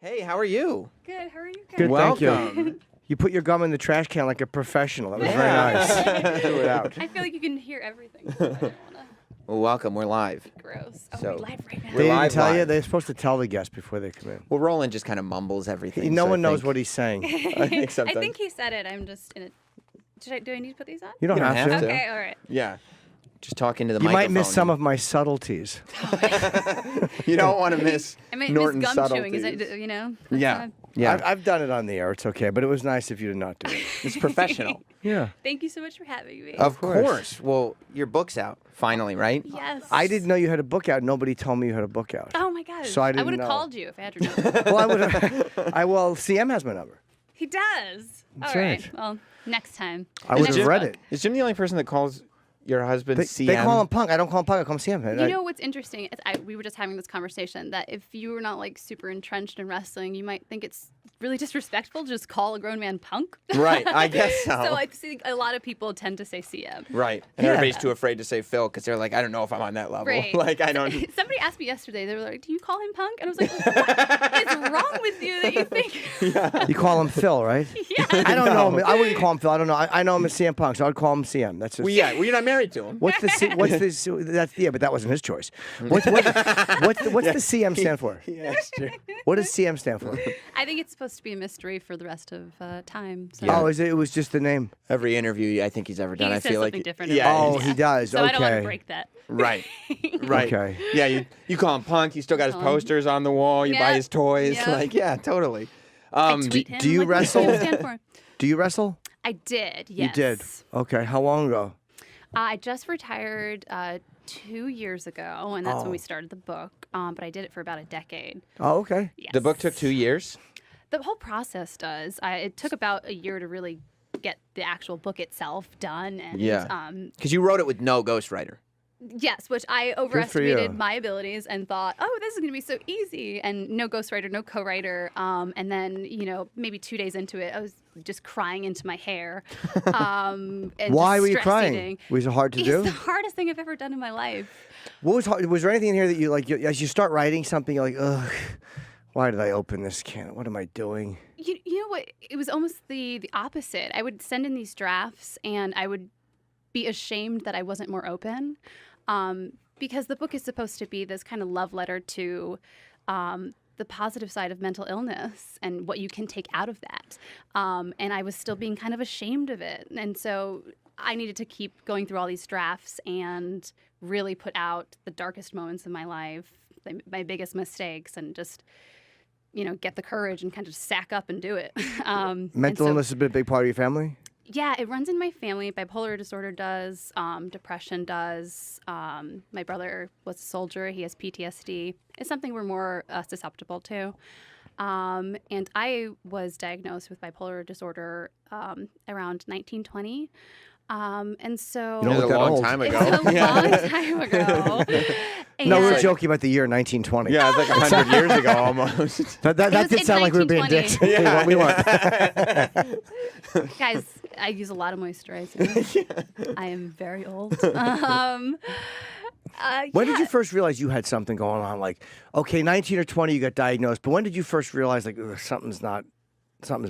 Hey, how are you? Good. How are you guys? Good, thank Welcome. you. You put your gum in the trash can like a professional. That was very nice. Threw it out. I feel like you can hear everything. So I don't want to Well, welcome. We're live. be gross. Oh, So- we're live right now. We're They didn't live tell you? live. They're supposed to tell the guests before they come in. Well, Roland just kind of mumbles everything. No so I one knows think- what he's saying. I think I sometimes. think he said it. I'm just in a. Do I need to put these on? You don't, You don't have, have to. to. Okay. All right. Yeah. Just talk into the You microphone. might miss some of my subtleties. You don't want to miss I might Norton's miss gum chewing. subtleties. Is it? You know. That's Yeah. fine. Yeah. I've done it on the air. It's okay. But it was nice of you to not do it. It's professional. Yeah. Thank you so much for having me. Of course. course. Well, your book's out finally, right? Yes. I didn't know you had a book out. Nobody told me you had a book out. Oh my gosh. So I didn't would have know. called you if I had your number. Well, I would have. Well, CM has my number. He does. That's All right. right. Well, next time. I The would next have read book. it. Is Jim the only person that calls your husband They, CM? they call him Punk. I don't call him Punk. I call him CM. You know what's interesting? We were just having this conversation that if you were not like super entrenched in wrestling, you might think it's really disrespectful to just call a grown man punk. Right, I guess so. So I see a lot of people tend to say CM. Right. And Yeah. everybody's too afraid to say Phil because they're like, I don't know if I'm on that level. Right. Like, I don't. Somebody asked me yesterday. They were like, "Do you call him punk?" And I was like, "What is wrong with you that you think?" You call him Phil, right? Yeah. I don't know him. I wouldn't call him Phil. I don't know. I know him as CM Punk, so I'd call him CM. That's just. Well, yeah. Well, you're not married to him. What's the that's yeah, but that wasn't his choice. What's the CM stand for? Yeah, that's true. What does CM stand for? I think it's supposed to be a mystery for the rest of time. So. Yeah. Oh, it was just the name. Every interview I think he's ever done, He I says feel like. something different Yeah. Oh, he does. So I don't want to Okay. break that. Right. Right. Okay. Yeah. You call him Punk. He's still got his Call him- posters on the wall. You buy Yeah. his toys. Yeah. Like, yeah, totally. I tweet him. do you like, what does wrestle? CM stand for? Do you wrestle? I did. Yes. You did. Okay. How long ago? I just retired 2 years ago, and that's when we Oh. started the book. But I did it for about a decade. Oh, okay. Yes. The book took 2 years. The whole process does. It took about a year to really get the actual book itself done. And, Yeah. Because you wrote it with no ghostwriter. Yes, which I you. overestimated my abilities and thought, oh, this is going to be so easy. And no ghostwriter, no co-writer. And then, maybe 2 days into it, I was just crying into my hair. And Why just were you stress crying? eating. Was it hard to It's do? the hardest thing I've ever done in my life. What was hard? Was there anything in here that you like? As you start writing something, you're like, ugh, why did I open this can? What am I doing? You know what? It was almost the opposite. I would send in these drafts and I would be ashamed that I wasn't more open, because the book is supposed to be this kind of love letter to the positive side of mental illness and what you can take out of that. And I was still being kind of ashamed of it. And so I needed to keep going through all these drafts and really put out the darkest moments of my life, my biggest mistakes, and just get the courage and kind of sack up and do it. Mental illness has been a big part of your family? Yeah, it runs in my family. Bipolar disorder does. Depression does. My brother was a soldier. He has PTSD. It's something we're more susceptible to. And I was diagnosed with bipolar disorder around 1920. And so... You don't It was look a that long old. time it's ago. a long time ago. No, we're And- joking about the year 1920. Yeah, it's like 100 years ago almost. That It was did in sound like we were being 1920. dicks. We weren't. Guys, I use a lot of moisturizer. I am very old. When did yeah. you first realize you had something going on? Like, okay, 19 or 20, you got diagnosed, but when did you first realize, like, ugh, something's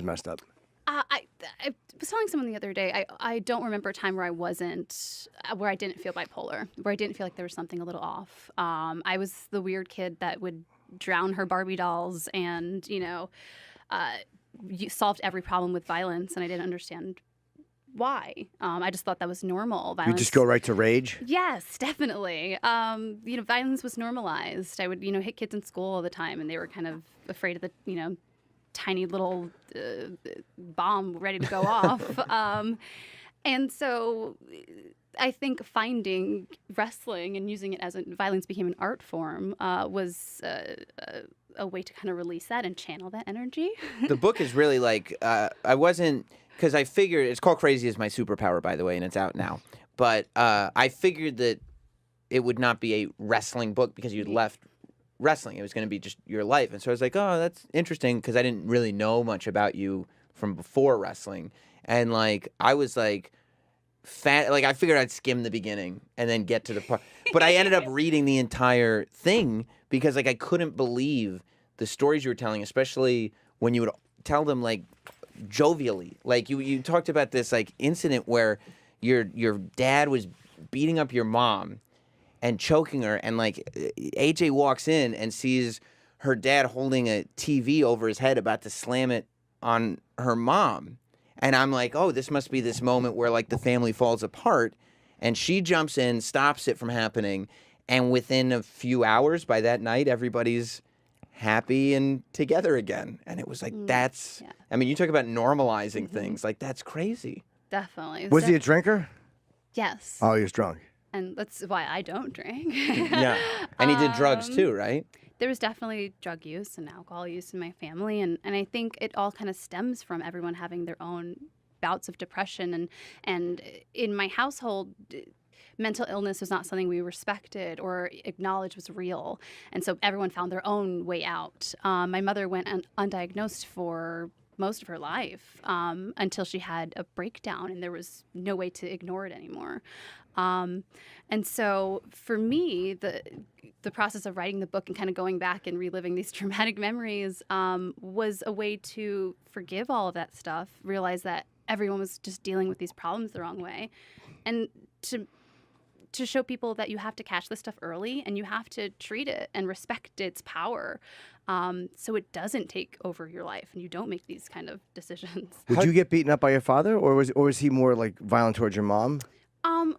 messed up? I was telling someone the other day, I don't remember a time where where I didn't feel bipolar, where I didn't feel like there was something a little off. I was the weird kid that would drown her Barbie dolls and, solved every problem with violence, and I didn't understand why. I just thought that was normal. You Violence. just go right to rage? Yes, definitely. Violence was normalized. I would, hit kids in school all the time, and they were kind of afraid of the, tiny little bomb ready to go off. And so I think finding wrestling and using it as violence became an art form was a way to kind of release that and channel that energy. The book is really like, I wasn't, because I figured, it's called Crazy is My Superpower, by the way, and it's out now. But I figured that it would not be a wrestling book because you'd left wrestling. It was going to be just your life. And so I was like, oh, that's interesting, because I didn't really know much about you from before wrestling. And like, I was like, I figured I'd skim the beginning and then get to the part. But I ended up reading the entire thing because like I couldn't believe the stories you were telling, especially when you would tell them like jovially. Like you talked about this like incident where your dad was beating up your mom and choking her, and like AJ walks in and sees her dad holding a TV over his head about to slam it on her mom. And I'm like, oh, this must be this moment where like the family falls apart. And she jumps in, stops it from happening. And within a few hours, by that night, everybody's happy and together again. And it was like, that's, I mean, you talk about normalizing things. Like, that's crazy. Definitely. Was he a drinker? Yes. Oh, he was drunk. And that's why I don't drink. Yeah. And he did drugs too, right? There was definitely drug use and alcohol use in my family. And I think it all kind of stems from everyone having their own bouts of depression. And in my household, mental illness was not something we respected or acknowledged was real. And so everyone found their own way out. My mother went undiagnosed for most of her life until she had a breakdown, and there was no way to ignore it anymore. And so for me, the process of writing the book and kind of going back and reliving these traumatic memories was a way to forgive all of that stuff, realize that everyone was just dealing with these problems the wrong way, and to show people that you have to catch this stuff early and you have to treat it and respect its power, so it doesn't take over your life and you don't make these kind of decisions. Would you get beaten up by your father, or was he more like violent towards your mom?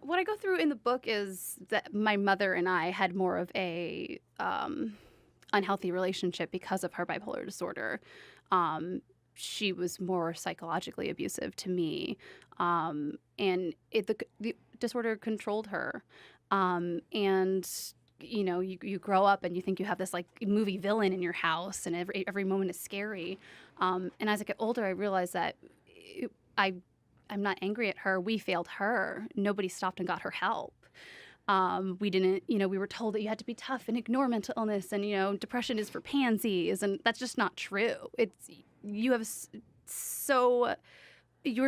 What I go through in the book is that my mother and I had more of a unhealthy relationship because of her bipolar disorder. She was more psychologically abusive to me, and the disorder controlled her. And you know, you grow up and you think you have this like movie villain in your house, and every moment is scary. And as I get older, I realize that I'm not angry at her. We failed her. Nobody stopped and got her help. We didn't, we were told that you had to be tough and ignore mental illness, and, depression is for pansies, and that's just not true. You're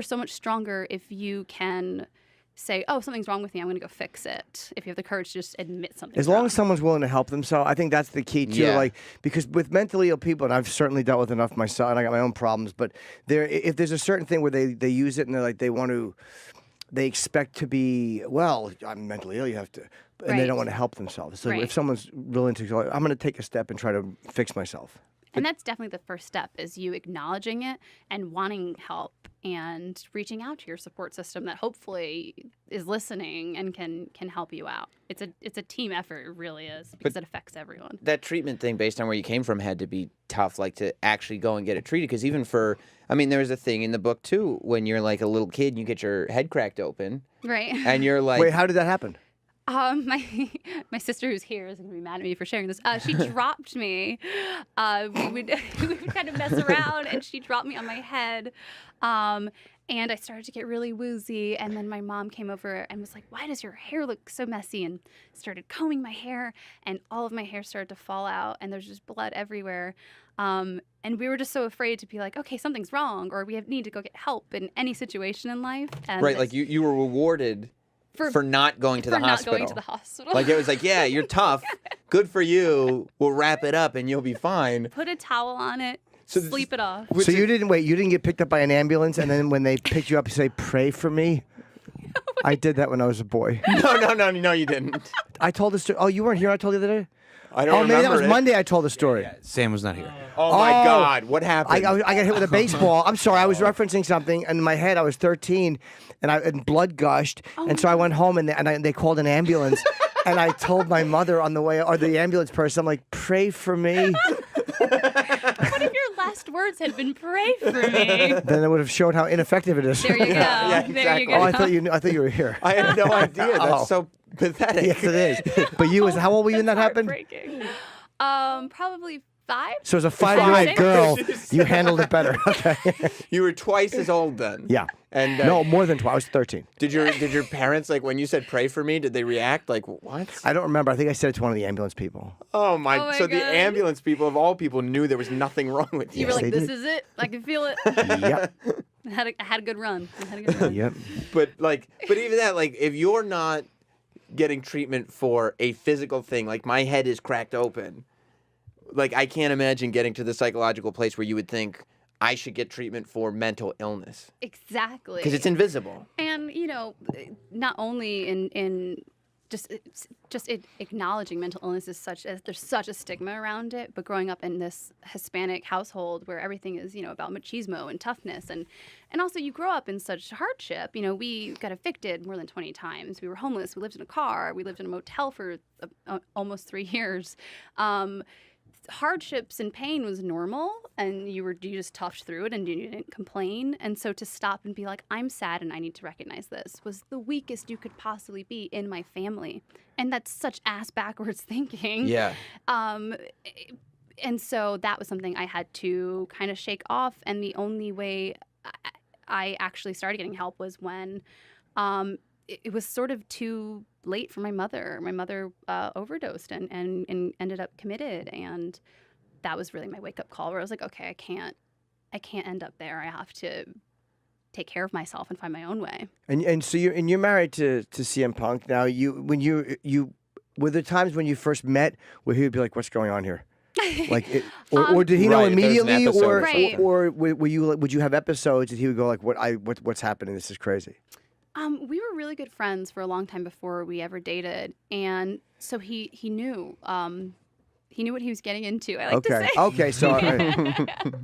so much stronger if you can say, oh, something's wrong with me, I'm going to go fix it. If you have the courage to just admit something. As long as someone's willing to help themselves, I think that's the key too. Yeah. Like, because with mentally ill people, and I've certainly dealt with enough myself, and I got my own problems, but if there's a certain thing where they use it and they're like, they expect to be, well, I'm mentally ill, you have to, and they don't want to help themselves. So if someone's willing to go, I'm going to take a step and try to fix myself. And that's definitely the first step, is you acknowledging it and wanting help and reaching out to your support system that hopefully is listening and can help you out. It's a team effort, it really is, because it affects everyone. That treatment thing, based on where you came from, had to be tough, like to actually go and get it treated. Because even there was a thing in the book too, when you're like a little kid and you get your head cracked open. Right. And you're like... Wait, how did that happen? My sister, who's here, is going to be mad at me for sharing this. She dropped me. We would kind of mess around, and she dropped me on my head. And I started to get really woozy. And then my mom came over and was like, why does your hair look so messy? And started combing my hair, and all of my hair started to fall out, and there's just blood everywhere. And we were just so afraid to be like, okay, something's wrong, or we need to go get help in any situation in life. And right, like you were rewarded for not going to the hospital. Not going to the hospital. Like, it was like, yeah, you're tough. Good for you. We'll wrap it up and you'll be fine. Put a towel on it. Sleep it off. So you didn't get picked up by an ambulance, and then when they picked you up, you say, pray for me? I did that when I was a boy. No, you didn't. I told the story. Oh, you weren't here, I told you the other day? I don't remember. Maybe that was Monday I told the story. Yeah, Sam was not here. Oh, my God. What happened? I got hit with a baseball. I'm sorry. I was referencing something, and in my head, I was 13, and blood gushed. And so I went home, and they called an ambulance. And I told my mother on the way, or the ambulance person, I'm like, pray for me. What if your last words had been pray for me? Then it would have showed how ineffective it is. There you go. Yeah, exactly. There you go. Oh, I thought you were here. I had no idea. That's Oh. so pathetic. Yes, it is. But how old were you when that happened? Heartbreaking. Probably 5. So as a 5-year-old girl, you handled it better. Okay. You were twice as old then. Yeah. And No, more than 12. I was 13. Did your parents, like, when you said pray for me, did they react like, what? I don't remember. I think I said it to one of the ambulance people. Oh my! Oh my So the God. ambulance people of all people knew there was nothing wrong with you. You were Yes, like, they this did. is it. I can feel it. Yep. I had a good run. Yep. But even that, like, if you're not getting treatment for a physical thing, like my head is cracked open, like, I can't imagine getting to the psychological place where you would think I should get treatment for mental illness Exactly. because it's invisible. And, not only in just acknowledging mental illness is there's such a stigma around it, but growing up in this Hispanic household where everything is, about machismo and toughness, and also you grow up in such hardship. We got evicted more than 20 times. We were homeless. We lived in a car. We lived in a motel for almost 3 years. Hardships and pain was normal, and you just toughed through it and you didn't complain. And so to stop and be like, I'm sad and I need to recognize this, was the weakest you could possibly be in my family. And that's such ass backwards thinking. Yeah. And so that was something I had to kind of shake off. And the only way I actually started getting help was when it was sort of too late for my mother. My mother overdosed and ended up committed, and that was really my wake up call. Where I was like, okay, I can't end up there. I have to take care of myself and find my own way. And so you're married to CM Punk now. You were there times when you first met where he would be like, "What's going on here?" Or did he know Right, if there was an immediately, episode Right. or would you have episodes and he would go like, what's happening? This is crazy. We were really good friends for a long time before we ever dated, and so he knew. He knew what he was getting into. I like to say. Okay, so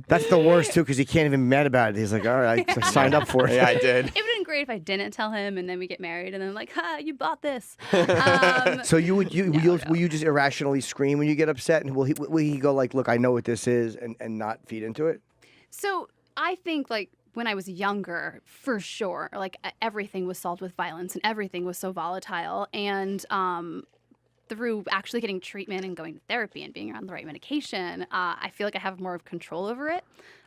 that's the worst too, because he can't even be mad about it. He's like, all right, I signed up for it. Yeah, I did. It would have been great if I didn't tell him, and then we get married, and then I'm like, "Ha, you bought this." So will you just irrationally scream when you get upset, and will he go like, look, I know what this is, and not feed into it? So I think like when I was younger, for sure, like everything was solved with violence, and everything was so volatile, and through actually getting treatment and going to therapy and being around the right medication, I feel like I have more of control over it.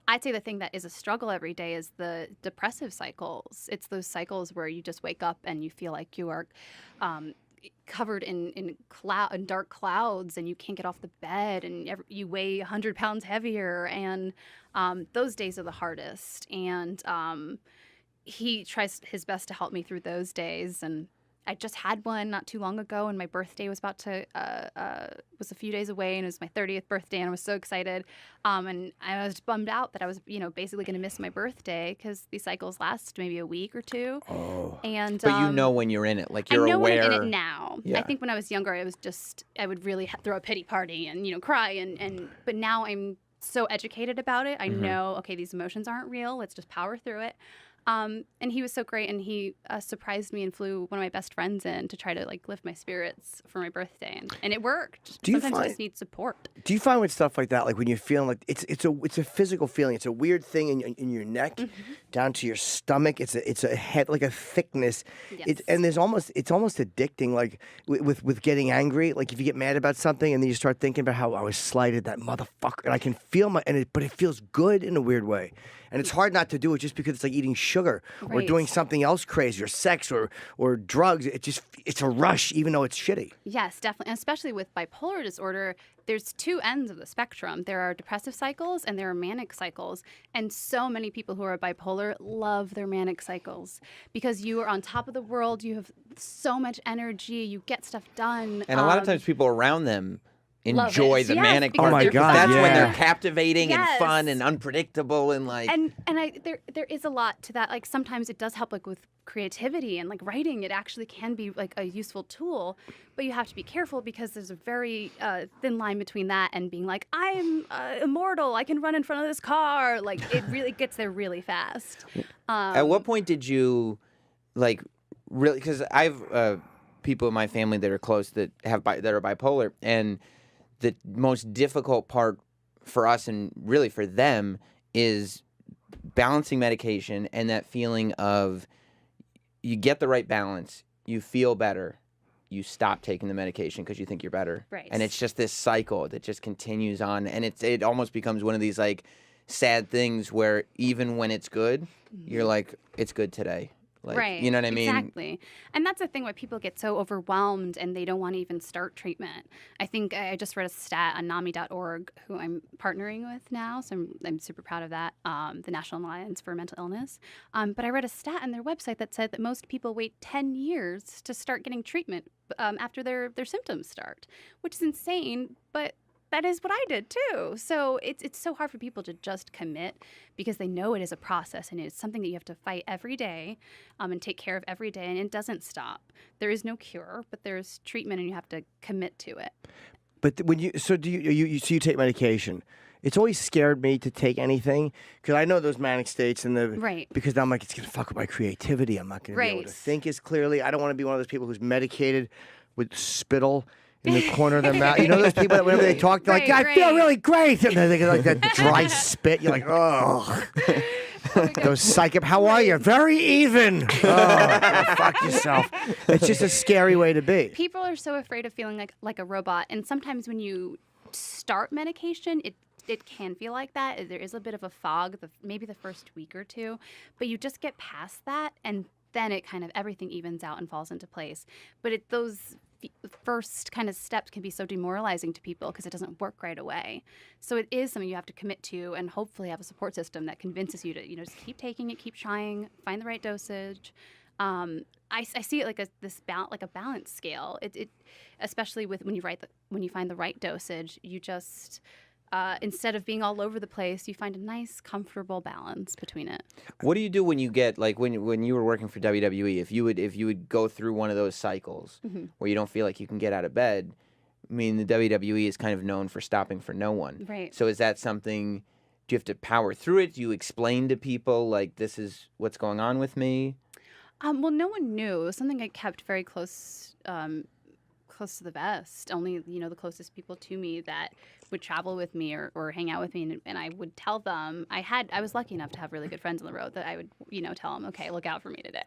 I'd say the thing that is a struggle every day is the depressive cycles. It's those cycles where you just wake up and you feel like you are covered in dark clouds, and you can't get off the bed, and you weigh 100 pounds heavier, and those days are the hardest. And he tries his best to help me through those days, and I just had one not too long ago, and my birthday was was a few days away, and it was my 30th birthday, and I was so excited. And I was bummed out that I was, basically going to miss my birthday because these cycles last maybe a week or two. Oh. And But you know when you're in it, like you're I know aware. when I'm in it now. Yeah. I think when I was younger, I would really throw a pity party and cry, but now I'm so educated about it. I know, okay, these emotions aren't real. Let's just power through it. And he was so great, and he surprised me and flew one of my best friends in to try to lift my spirits for my birthday, and it worked. Sometimes you just need support. Do you find with stuff like that, like when you're feeling like it's a physical feeling, it's a weird thing in your neck, down to your stomach. It's a head, like a thickness. Yes. And it's almost addicting. Like with getting angry, like if you get mad about something and then you start thinking about how I was slighted, that motherfucker, and I can feel but it feels good in a weird way. And it's hard not to do it just because it's like eating sugar or Right. doing something else crazy or sex or drugs. It's a rush, even though it's shitty. Yes, definitely. And especially with bipolar disorder, there's two ends of the spectrum. There are depressive cycles and there are manic cycles. And so many people who are bipolar love their manic cycles because you are on top of the world. You have so much energy. You get stuff done. And a lot of times people around them Love enjoy it. the Yes, manic because Oh my part. God, That's when yeah. they're captivating and Yes. fun and unpredictable and like. And there is a lot to that. Like sometimes it does help with creativity and writing. It actually can be a useful tool, but you have to be careful because there's a very thin line between that and being like, I'm immortal. I can run in front of this car. It really gets there really fast. At what point did you really? Because I've people in my family that are close that are bipolar, and the most difficult part for us and really for them is balancing medication and that feeling of you get the right balance, you feel better, you stop taking the medication because you think you're better. Right. And it's just this cycle that just continues on, and it almost becomes one of these sad things where even when it's good, you're like, it's good today. Right. You know what I mean? Exactly. And that's the thing why people get so overwhelmed and they don't want to even start treatment. I think I just read a stat on NAMI.org, who I'm partnering with now, so I'm super proud of that, the National Alliance for Mental Illness. But I read a stat on their website that said that most people wait 10 years to start getting treatment after their symptoms start, which is insane, but that is what I did too. So it's so hard for people to just commit because they know it is a process and it's something that you have to fight every day and take care of every day, and it doesn't stop. There is no cure, but there's treatment, and you have to commit to it. But when you so you take medication. It's always scared me to take anything because I know those manic states and Right. because I'm like, it's gonna fuck with my creativity. I'm not gonna be able to Right. think as clearly. I don't want to be one of those people who's medicated with spittle in the corner of their mouth. You know those people that whenever they talk, they're like, Right, I feel right. really great, and then they get like that dry spit. You're like, oh. Those psychic, how are you? Very even. Oh, go fuck yourself. It's just a scary way to be. People are so afraid of feeling like a robot, and sometimes when you start medication, it can feel like that. There is a bit of a fog, maybe the first week or two, but you just get past that, and then it kind of everything evens out and falls into place. But those first kind of steps can be so demoralizing to people because it doesn't work right away. So it is something you have to commit to, and hopefully have a support system that convinces you to just keep taking it, keep trying, find the right dosage. I see it like a balance scale. It especially with when you find the right dosage, you just instead of being all over the place, you find a nice, comfortable balance between it. What do you do when you get like when you were working for WWE? If you would go through one of those cycles where you don't feel like you can get out of bed, I mean, the WWE is kind of known for stopping for no one. Right. So is that something? Do you have to power through it? Do you explain to people like this is what's going on with me? Well, no one knew. It was something I kept very close to the vest. Only the closest people to me that would travel with me or hang out with me, and I would tell them. I was lucky enough to have really good friends on the road that I would tell them, okay, look out for me today.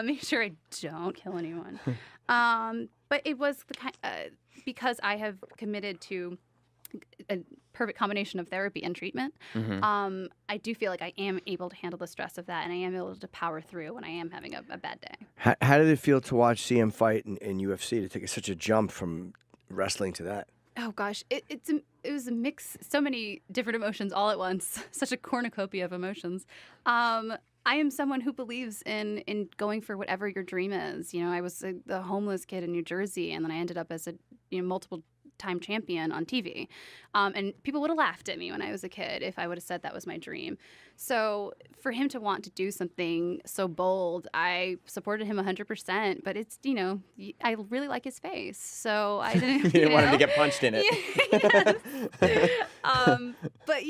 Make sure I don't kill anyone. But it was the kind because I have committed to a perfect combination of therapy and treatment. I do feel like I am able to handle the stress of that, and I am able to power through when I am having a bad day. How did it feel to watch CM fight in UFC, to take such a jump from wrestling to that? Oh gosh, it was a mix, so many different emotions all at once, such a cornucopia of emotions. I am someone who believes in going for whatever your dream is. I was the homeless kid in New Jersey, and then I ended up as a multiple time champion on TV. And people would have laughed at me when I was a kid if I would have said that was my dream. So for him to want to do something so bold, I supported him 100%. But it's, I really like his face. So I didn't, You didn't want him to get punched in it. But,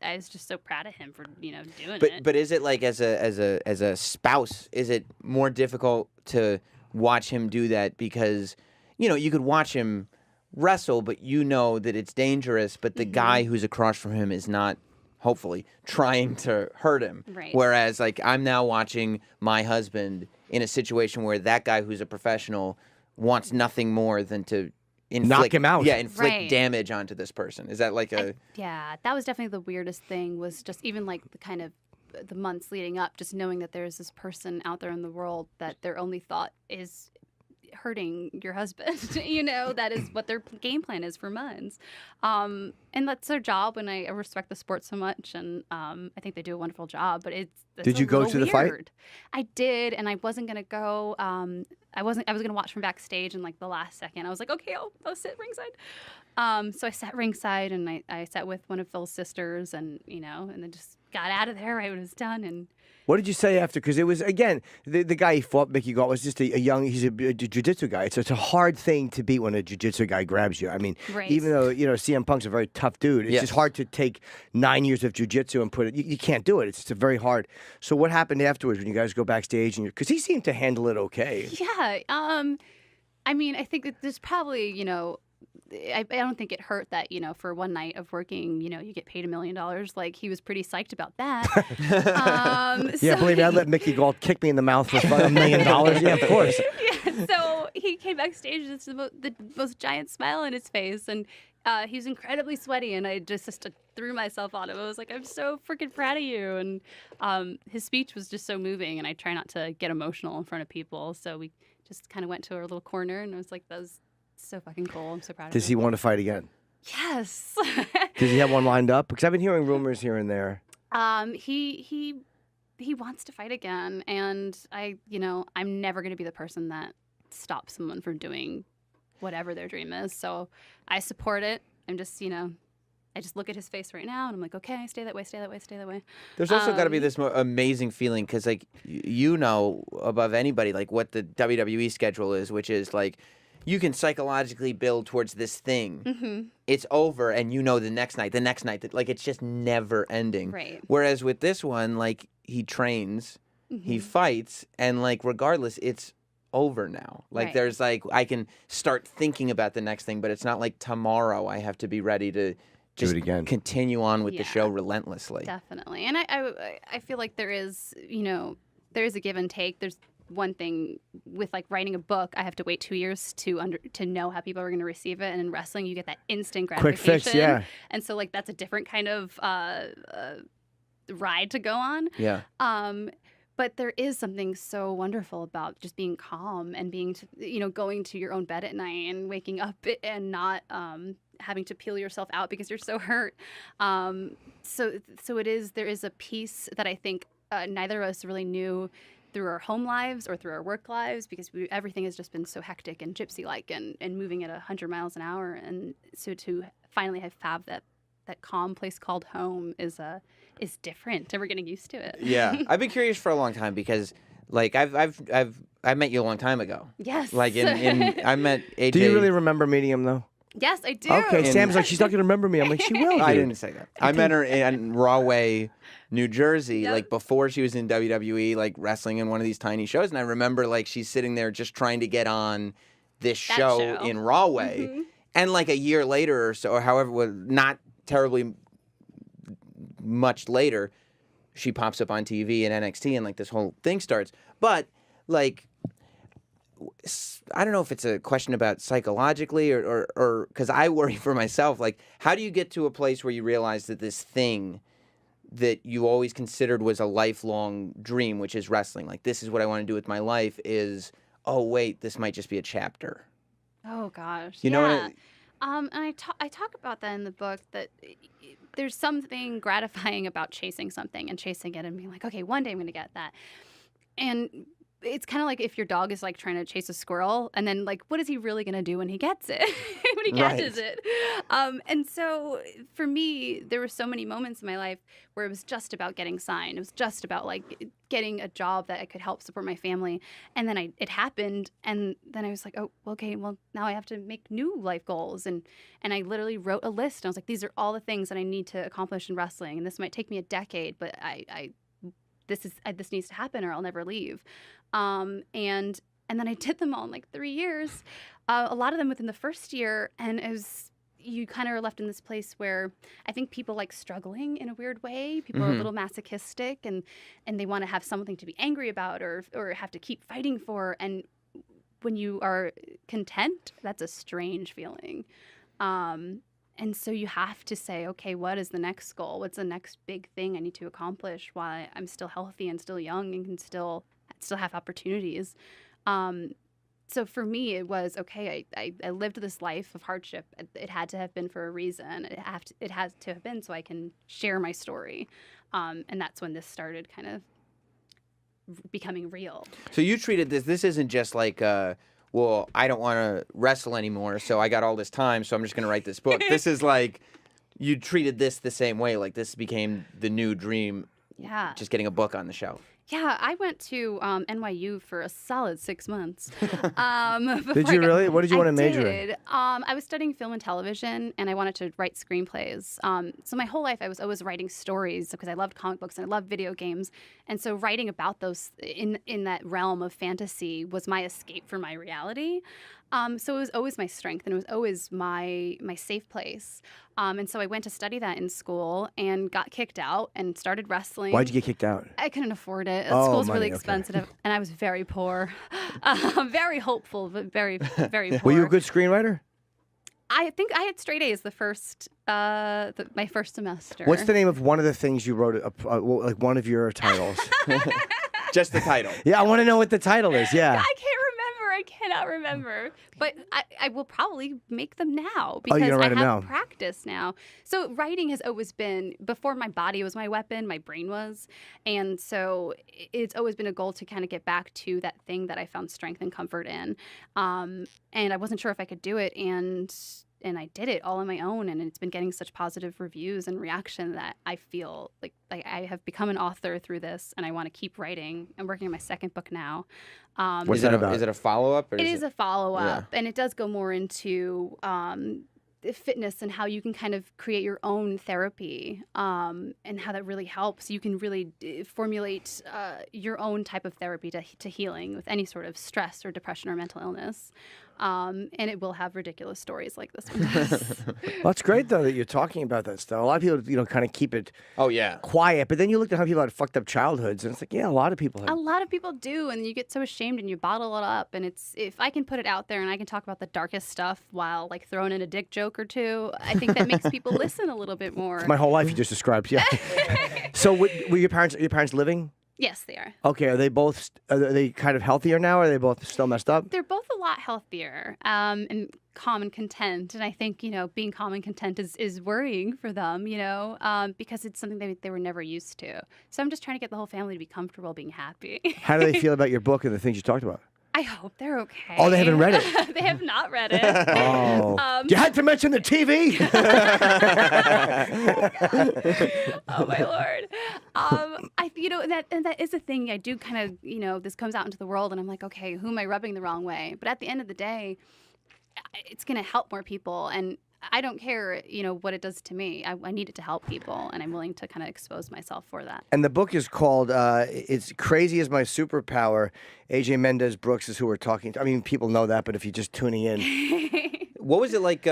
I was just so proud of him for, doing it. But is it like as a spouse, is it more difficult to watch him do that because you could watch him wrestle, but that it's dangerous, but the guy who's across from him is not, hopefully, trying to hurt him. Right. Whereas, like, I'm now watching my husband in a situation where that guy who's a professional wants nothing more than to knock him out. Yeah, inflict Right. damage onto this person. Is that like Yeah, that was definitely the weirdest thing, was just even like the kind of the months leading up, just knowing that there's this person out there in the world that their only thought is hurting your husband. That is what their game plan is for months. And that's their job, and I respect the sport so much, and I think they do a wonderful job, but it's Did you go little to the fight? weird. I did, and I wasn't going to go. I was going to watch from backstage, and like the last second, I was like, okay, I'll sit ringside. So I sat ringside, and I sat with one of Phil's sisters, and and then just got out of there right when it was done. And What did you say after? Because it was, again, the guy he fought, Mickey Gall, was just he's a jiu-jitsu guy. It's a hard thing to beat when a jiu-jitsu guy grabs you. I mean, Right. even though, CM Punk's a very tough dude, it's Yes. just hard to take 9 years of jiu-jitsu and put it, you can't do it. It's just very hard. So what happened afterwards when you guys go backstage? Because he seemed to handle it okay. yeah, I mean, I think that there's probably, I don't think it hurt that, for one night of working, you get paid $1 million. Like, he was pretty psyched about that. Yeah, believe me, I'd let Mickey Gall kick me in the mouth for $1 million. Yeah, of course. Yeah, so he came backstage with the most giant smile on his face, and he was incredibly sweaty, and I just threw myself on him. I was like, I'm so freaking proud of you. And his speech was just so moving, and I try not to get emotional in front of people. So we just kind of went to our little corner, and I was like, that was so fucking cool. I'm so proud of Does him. he want to fight again? Yes. Does he have one lined up? Because I've been hearing rumors here and there. He wants to fight again, and I'm never going to be the person that stops someone from doing whatever their dream is. So I support it. I'm just, I just look at his face right now and I'm like, okay, stay that way, stay that way, stay that way. There's also got to be this amazing feeling because, like, you know above anybody, like, what the WWE schedule is, which is, like, you can psychologically build towards this thing. Mm-hmm. It's over, and the next night, like, it's just never ending. Right. Whereas with this one, like, he trains, he fights, and, like, regardless, it's over now. Like, Right. there's, like, I can start thinking about the next thing, but it's not like tomorrow I have to be ready to just it again. continue on with the Yeah. show relentlessly. Definitely. And I feel like there is, there is a give and take. There's one thing with like writing a book, I have to wait 2 years to know how people are going to receive it. And in wrestling, you get that instant Quick gratification. fix, yeah. And so like that's a different kind of ride to go on. Yeah. But there is something so wonderful about just being calm and being, going to your own bed at night and waking up and not having to peel yourself out because you're so hurt. So there is a piece that I think neither of us really knew through our home lives or through our work lives because everything has just been so hectic and gypsy-like and moving at 100 miles an hour. And so to finally have that calm place called home is different, and we're getting used to it. Yeah. I've been curious for a long time because, like, I met you a long time ago. Yes. Like, I met AJ. Do you really remember meeting him though? Yes, I do. Okay, Sam's like, she's not gonna remember me. I'm like, she will. I dude. didn't say that. I met her in Rahway, New Jersey, Yep. like before she was in WWE, like wrestling in one of these tiny shows. And I remember like she's sitting there just trying to get on this That show show. in Rahway. Mhm. And like a year later or so, or however, not terribly much later, she pops up on TV and NXT and like this whole thing starts. But like, I don't know if it's a question about psychologically or because I worry for myself. Like, how do you get to a place where you realize that this thing that you always considered was a lifelong dream, which is wrestling, like this is what I want to do with my life, is, oh wait, this might just be a chapter. Oh gosh. You know what yeah. And I talk about that in the book that there's something gratifying about chasing something and chasing it and being like, okay, one day I'm going to get that. And it's kind of like if your dog is like trying to chase a squirrel and then like, what is he really going to do when he gets it, when he catches it? And so for me, there were so many moments in my life where it was just about getting signed. It was just about like getting a job that I could help support my family. And then it happened. And then I was like, oh, okay, well now I have to make new life goals. And I literally wrote a list. And I was like, these are all the things that I need to accomplish in wrestling. And this might take me a decade, but this needs to happen or I'll never leave. And then I did them all in like 3 years, a lot of them within the first year. And you kind of are left in this place where I think people like struggling in a weird way. People are a little masochistic and they want to have something to be angry about or have to keep fighting for. And when you are content, that's a strange feeling. And so you have to say, okay, what is the next goal? What's the next big thing I need to accomplish while I'm still healthy and still young and can still have opportunities? So for me, it was, okay, I lived this life of hardship. It had to have been for a reason. It has to have been so I can share my story. And that's when this started kind of becoming real. So you treated this isn't just like, well, I don't want to wrestle anymore, so I got all this time, so I'm just going to write this book. This is like, you treated this the same way, like this became the new dream, Yeah. just getting a book on the shelf. Yeah, I went to NYU for a solid 6 months. Did you really? What did you want to major in? I was studying film and television, and I wanted to write screenplays. So my whole life, I was always writing stories because I loved comic books and I loved video games. And so writing about those in that realm of fantasy was my escape from my reality. So it was always my strength, and it was always my safe place. And so I went to study that in school and got kicked out and started wrestling. Why'd you get kicked out? I couldn't afford it. Oh, School's money, really okay. expensive, and I was very poor. Very hopeful, but very, very poor. Were you a good screenwriter? I think I had straight A's my first semester. What's the name of one of the things you wrote, like one of your titles? Just the title. Yeah, I want to know what the title is. Yeah. I can't remember I cannot remember. But I will probably make them now Oh, because you're gonna write I 'em have now. practice now. So writing has always been, before my body was my weapon, my brain was. And so it's always been a goal to kind of get back to that thing that I found strength and comfort in. And I wasn't sure if I could do it. And I did it all on my own, and it's been getting such positive reviews and reaction that I feel like I have become an author through this, and I want to keep writing. I'm working on my second book now. What's that about? Is it a follow-up? Or It is a follow-up, Yeah. and it does go more into fitness and how you can kind of create your own therapy, and how that really helps. You can really formulate your own type of therapy to healing with any sort of stress or depression or mental illness. And it will have ridiculous stories like this one does. Well, it's great though that you're talking about that stuff. A lot of people, kind of keep it Oh yeah. quiet, but then you look at how people had fucked up childhoods, and it's like, yeah, a lot of people A have. lot of people do, and you get so ashamed and you bottle it up. And it's, if I can put it out there and I can talk about the darkest stuff while like throwing in a dick joke or two, I think that makes people listen a little bit more. My whole life you just described, yeah. So, were your parents living? Yes, they are. Okay, are they kind of healthier now? Or are they both still messed up? They're both a lot healthier, and calm and content. And I think, being calm and content is worrying for them, because it's something they were never used to. So I'm just trying to get the whole family to be comfortable being happy. How do they feel about your book and the things you talked about? I hope they're okay. Oh, they haven't read it? They have not read it. Oh, you had to mention the TV. Oh my lord. That is a thing. I do kind of, this comes out into the world and I'm like, okay, who am I rubbing the wrong way? But at the end of the day, it's going to help more people, and I don't care, what it does to me. I need it to help people, and I'm willing to kind of expose myself for that. And the book is called "It's Crazy Is My Superpower." AJ Mendez Brooks is who we're talking to. I mean, people know that, but if you're just tuning in, What was it like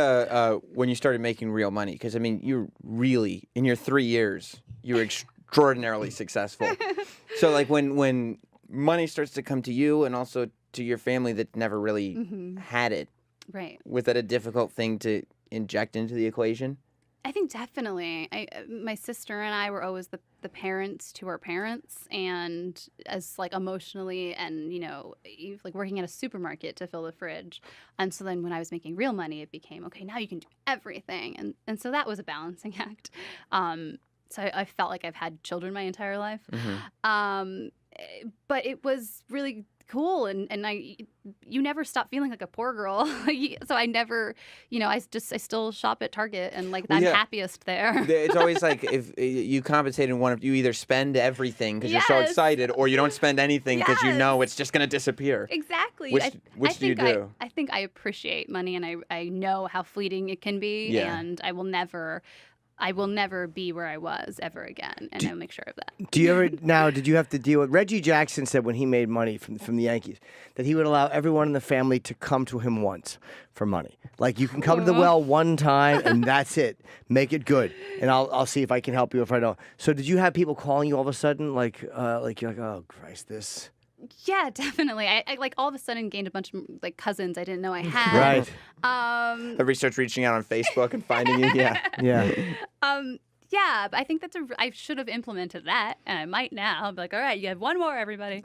when you started making real money? Because I mean, you really, in your 3 years, you were extraordinarily successful. So like when money starts to come to you and also to your family that never really had it, Right. was that a difficult thing to inject into the equation? I think definitely. My sister and I were always the parents to our parents, and as like emotionally and like working at a supermarket to fill the fridge. And so then when I was making real money, it became okay. Now you can do everything, and so that was a balancing act. So I felt like I've had children my entire life, but it was really cool, and you never stop feeling like a poor girl. So I never, I still shop at Target, and like I'm yeah. happiest there. It's always like if you compensate in one of you either spend everything because you're so Yes. excited, or you don't spend anything because you know it's just going to disappear. Exactly. Which do you do? I think I appreciate money, and I know how fleeting it can be, Yeah. and I will never be where I was ever again, and I'll make sure of that. do you ever now? Did you have to deal with? Reggie Jackson said when he made money from the Yankees that he would allow everyone in the family to come to him once for money. Like, you can come to the well one time and that's it. Make it good, and I'll see if I can help you if I don't. So did you have people calling you all of a sudden like you're like, oh Christ, this? Yeah, definitely. I like all of a sudden gained a bunch of like cousins I didn't know I had. Right. Everybody starts reaching out on Facebook and finding you. Yeah. Yeah. Yeah, but I think I should have implemented that, and I might now. I'll be like, all right, you have one more, everybody.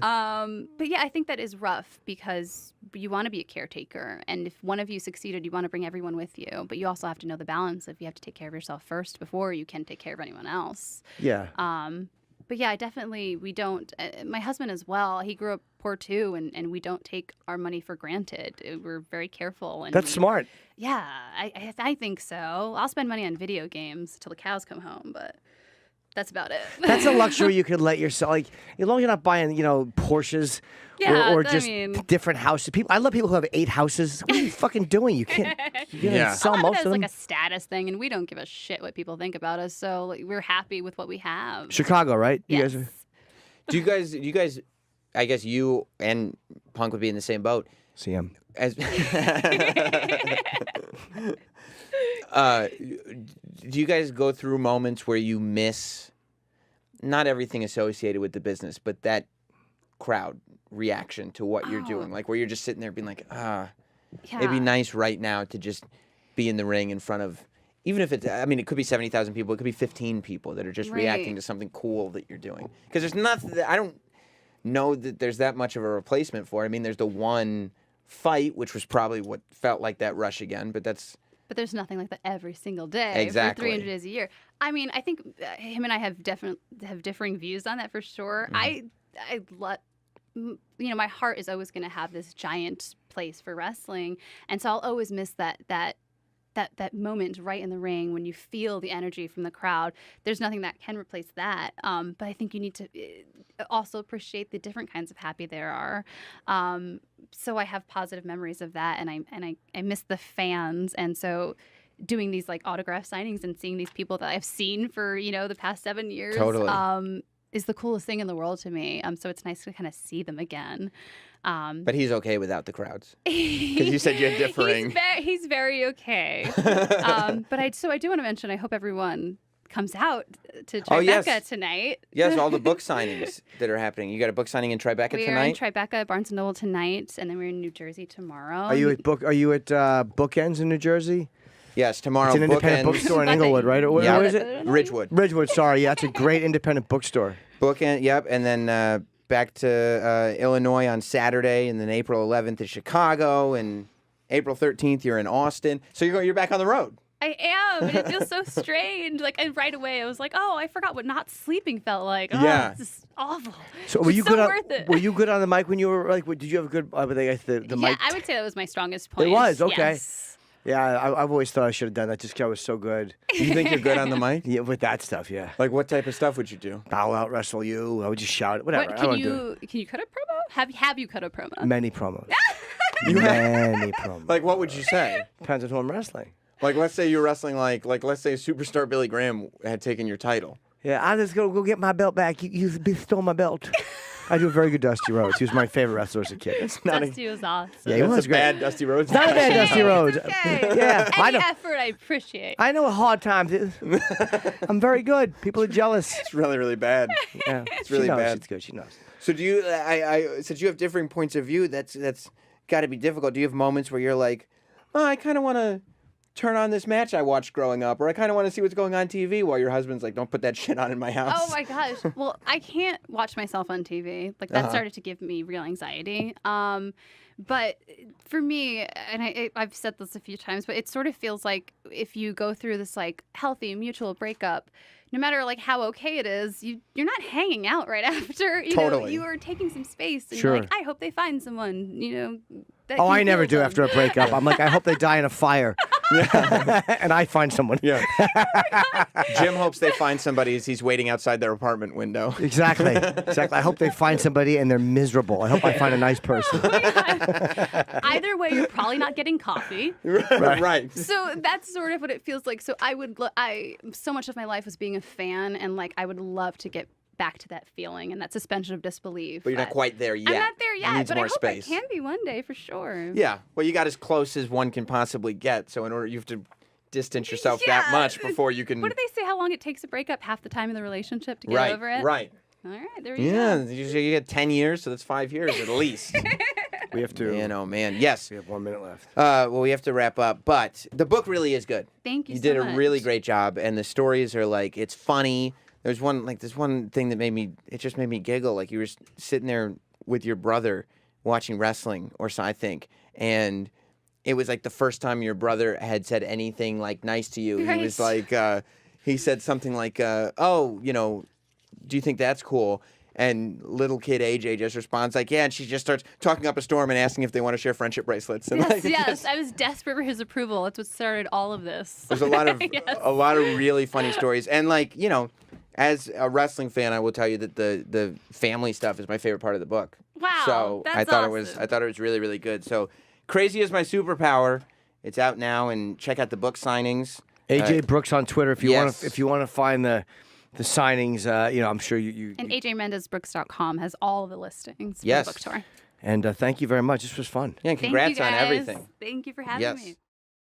But yeah, I think that is rough because you want to be a caretaker, and if one of you succeeded, you want to bring everyone with you. But you also have to know the balance of you have to take care of yourself first before you can take care of anyone else. Yeah. But yeah, we don't. My husband as well. He grew up poor too, and we don't take our money for granted. We're very careful. And That's smart. Yeah, I think so. I'll spend money on video games till the cows come home, but that's about it. That's a luxury you could let yourself, like, as long as you're not buying, Porsches Yeah, or I just mean- different houses. I love people who have 8 houses. What are you fucking doing? You can't. You're gonna Yeah. sell a lot most of of it is them. like a status thing, and we don't give a shit what people think about us. So like, we're happy with what we have. Chicago, right? You Yes. guys are. Do you guys? I guess you and Punk would be in the same boat. CM. As do you guys go through moments where you miss not everything associated with the business, but that crowd reaction to what you're doing? Like where you're just sitting there being like, it'd be Yeah. nice right now to just be in the ring in front of, even if it's, I mean, it could be 70,000 people, it could be 15 people that are just reacting Right. to something cool that you're doing. Because there's nothing, know that there's that much of a replacement for it. I mean, there's the one fight, which was probably what felt like that rush again, but that's... But there's nothing like that every single day Exactly. for 300 days a year. I mean, I think him and I have differing views on that for sure. My heart is always going to have this giant place for wrestling, and so I'll always miss that moment right in the ring when you feel the energy from the crowd. There's nothing that can replace that. But I think you need to also appreciate the different kinds of happy there are. So I have positive memories of that, and I miss the fans, and so doing these like autograph signings and seeing these people that I've seen for the past 7 years. Totally. Is the coolest thing in the world to me. So it's nice to kind of see them again. But he's okay without the crowds. Because you said you had differing. He's very okay. But I do want to mention, I hope everyone comes out to Tribeca tonight. Yes, all the book signings that are happening. You got a book signing in Tribeca tonight? We're in Tribeca, Barnes & Noble tonight, and then we're in New Jersey tomorrow. Are you at Bookends in New Jersey? Yes, tomorrow. It's an independent bookstore in Inglewood, right? Or Yeah. where is it? Ridgewood. Ridgewood, sorry. Yeah, it's a great independent bookstore. Bookend, yep. And then back to Illinois on Saturday, and then April 11th is Chicago, and April 13th you're in Austin. So you're back on the road. I am, and it feels so strange. Like, and right away, I was like, "Oh, I forgot what not sleeping felt like." Oh, Yeah. It's just awful. So were you so good? Worth it. Were you good on the mic when you were like? Did you have a good? The mic. Yeah, I would say that was my strongest point. It was okay. Yes. Yeah, I've always thought I should have done that just because I was so good. You think you're good on the mic? Yeah, with that stuff, yeah. Like, what type of stuff would you do? I'll out wrestle you. I would just shout it. Whatever. What, I don't do can you cut a promo? Have you cut a promo? many promos. Many promos. Like, what would you say? Depends on who I'm wrestling. Like, let's say you're wrestling like let's say superstar Billy Graham had taken your title. Yeah, I just go get my belt back. You stole my belt. I do a very good Dusty Rhodes. He was my favorite wrestler as a kid. It's not Dusty was awesome. Yeah, he That's was a great. bad Dusty Rhodes. It's not a bad Dusty Rhodes. Okay. Yeah, I Any know. effort I appreciate. I know what hard times is. I'm very good. People are jealous. It's really, really bad. Yeah, It's really she knows. bad. It's good. She knows. So do you? Since you have differing points of view, that's got to be difficult. Do you have moments where you're like, oh, I kind of want to turn on this match I watched growing up, or I kind of want to see what's going on TV, while your husband's like, don't put that shit on in my house. Oh my gosh. Well, I can't watch myself on TV. Like that started to give me real anxiety. But for me, and I've said this a few times, but it sort of feels like if you go through this like healthy mutual breakup, no matter like how okay it is, you're not hanging out right after. You know, Totally. you are taking some space, and Sure. you're like, I hope they find someone. That Oh, can I never heal do them. after a breakup. I'm like, I hope they die in a fire. And I find someone. Yeah. Jim hopes they find somebody as he's waiting outside their apartment window. Exactly. Exactly. I hope they find somebody and they're miserable. I hope I find a nice person. Either way, you're probably not getting coffee. Right. So that's sort of what it feels like. So so much of my life was being a fan, and like I would love to get back to that feeling and that suspension of disbelief. But you're not quite there yet. I'm not there yet, Needs but more I hope space. I can be one day for sure. Yeah. Well, you got as close as one can possibly get. So in order, you have to distance yourself that Yeah. much before you can. What do they say? How long it takes to break up? Half the time in the relationship to get Right. over it. Right. All right, there you Yeah. go. Usually you get 10 years, so that's 5 years at least. We have to. You know, man. Yes. We have 1 minute left. Well, we have to wrap up, but the book really is good. Thank you. You so did a much. really great job, and the stories are like, it's funny. There's one thing that it just made me giggle. Like you were sitting there with your brother watching wrestling, I think, and it was like the first time your brother had said anything like nice to you. Right. He was like, he said something like, "Oh, do you think that's cool?" And little kid AJ just responds like, "Yeah," and she just starts talking up a storm and asking if they want to share friendship bracelets. And Yes, I was desperate for his approval. That's what started all of this. There's a lot of Yes. a lot of really funny stories, and as a wrestling fan, I will tell you that the family stuff is my favorite part of the book. Wow, So that's I thought awesome. it was really, really good. So Crazy is My Superpower. It's out now, and check out the book signings. AJ Brooks on Twitter. If you Yes. want to find the signings, I'm sure you. And AJMendezBrooks.com has all of the listings for Yes. the book tour. And thank you very much. This was fun. Yeah, and Thank congrats you on guys. everything. Thank you for having Yes. me.